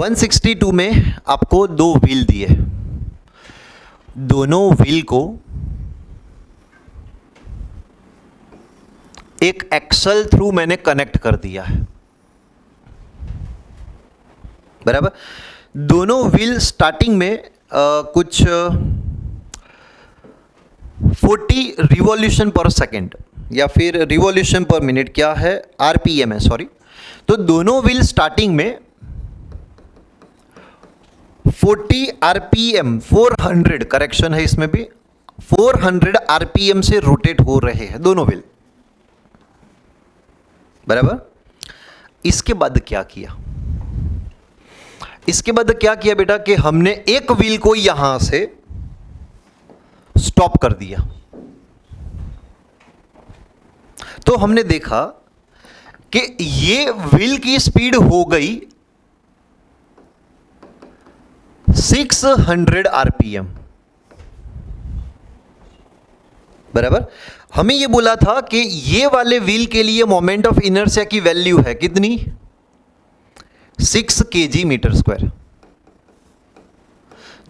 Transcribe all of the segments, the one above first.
162 में आपको दो व्हील दिए, दोनों व्हील को एक एक्सल थ्रू मैंने कनेक्ट कर दिया है, बराबर। दोनों व्हील स्टार्टिंग में कुछ 40 रिवॉल्यूशन पर सेकेंड या फिर रिवॉल्यूशन पर मिनट, क्या है, आरपीएम है, सॉरी। तो दोनों व्हील स्टार्टिंग में 40 आरपीएम, 400 करेक्शन है इसमें भी, 400 आरपीएम से रोटेट हो रहे हैं दोनों व्हील, बराबर। इसके बाद क्या किया, इसके बाद क्या किया बेटा कि हमने एक व्हील को यहां से स्टॉप कर दिया। तो हमने देखा कि ये व्हील की स्पीड हो गई 600 आरपीएम, बराबर। हमें ये बोला था कि ये वाले व्हील के लिए मोमेंट ऑफ इनर्शिया की वैल्यू है कितनी, 6 kg मीटर स्क्वायर।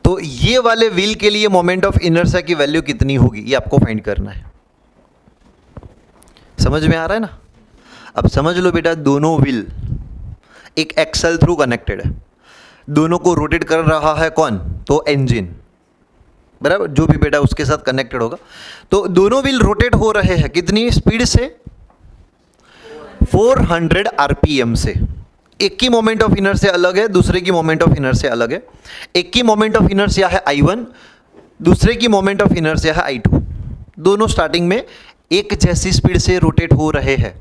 तो ये वाले व्हील के लिए मोमेंट ऑफ इनर्शिया की वैल्यू कितनी होगी, ये आपको फाइंड करना है। समझ में आ रहा है ना। अब समझ लो बेटा, दोनों व्हील एक एक्सल थ्रू कनेक्टेड है, दोनों को रोटेट कर रहा है कौन, तो इंजन, बराबर, जो भी बेटा उसके साथ कनेक्टेड होगा। तो दोनों व्हील रोटेट हो रहे हैं कितनी स्पीड से, 400 आरपीएम से। एक की मोमेंट ऑफ इनर्शिया अलग है, दूसरे की मोमेंट ऑफ इनर्शिया अलग है। एक की मोमेंट ऑफ इनर्शिया है I1, दूसरे की मोमेंट ऑफ इनर्शिया है I2। दोनों स्टार्टिंग में एक जैसी स्पीड से रोटेट हो रहे हैं।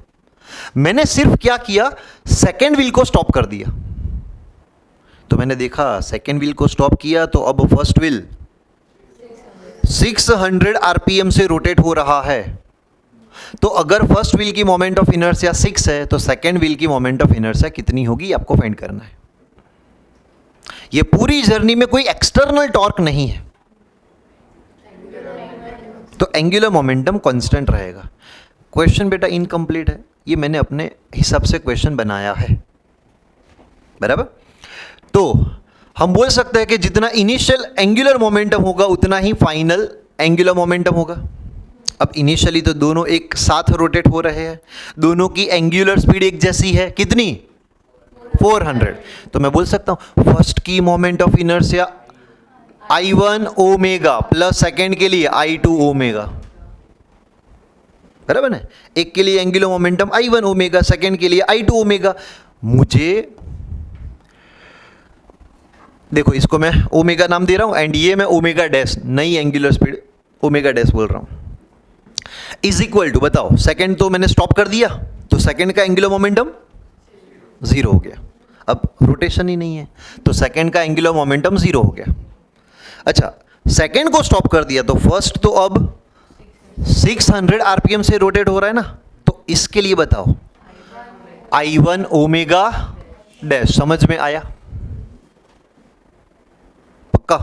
मैंने सिर्फ क्या किया, सेकेंड व्हील को स्टॉप कर दिया। तो मैंने देखा सेकेंड व्हील को स्टॉप किया, तो अब फर्स्ट व्हील 600 आरपीएम से रोटेट हो रहा है। तो अगर फर्स्ट व्हील की मोमेंट ऑफ इनर्शिया 6 है, तो सेकेंड व्हील की मोमेंट ऑफ इनर्शिया कितनी होगी आपको फाइंड करना है। ये पूरी जर्नी में कोई एक्सटर्नल टॉर्क नहीं है, तो एंगुलर मोमेंटम कांस्टेंट रहेगा। क्वेश्चन बेटा इनकम्प्लीट है, ये मैंने अपने हिसाब से क्वेश्चन बनाया है, बराबर। तो हम बोल सकते हैं कि जितना इनिशियल एंगुलर मोमेंटम होगा उतना ही फाइनल एंगुलर मोमेंटम होगा। अब इनिशियली तो दोनों एक साथ रोटेट हो रहे हैं, दोनों की एंगुलर स्पीड एक जैसी है, कितनी, 400। तो मैं बोल सकता हूं फर्स्ट की moment of inertia I1 omega plus second के लिए I2 ओमेगा, बराबर है। एक के लिए angular momentum I1 omega, second के लिए I2 ओमेगा। मुझे देखो, इसको मैं ओमेगा नाम दे रहा हूं एंड ये मैं ओमेगा डैश, नई एंगुलर स्पीड ओमेगा डैश बोल रहा हूं, इज इक्वल टू, बताओ, सेकेंड तो मैंने स्टॉप कर दिया, तो सेकेंड का एंगुलर मोमेंटम 0 हो गया। अब रोटेशन ही नहीं है, तो सेकेंड का एंगुलर मोमेंटम 0 हो गया। अच्छा, सेकेंड को स्टॉप कर दिया, तो फर्स्ट तो अब 600 आरपीएम से रोटेट हो रहा है ना। तो इसके लिए बताओ, I1 ओमेगा डैश, समझ में आया, पक्का,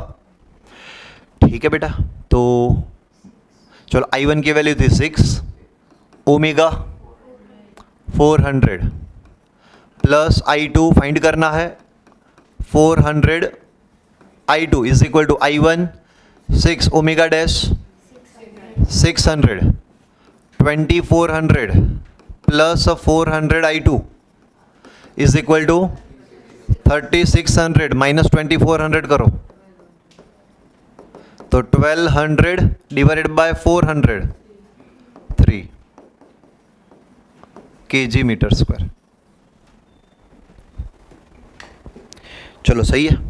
ठीक है बेटा। तो चलो, I1 की वैल्यू थी 6, ओमेगा 400 प्लस I2 फाइंड करना है, 400 I2 is equal to I1 6 omega dash 600 2400 plus 400 I2 is equal to 3600 minus 2400 करो, तो 1200 divided by 400, 3 kg metre square. चलो सही है।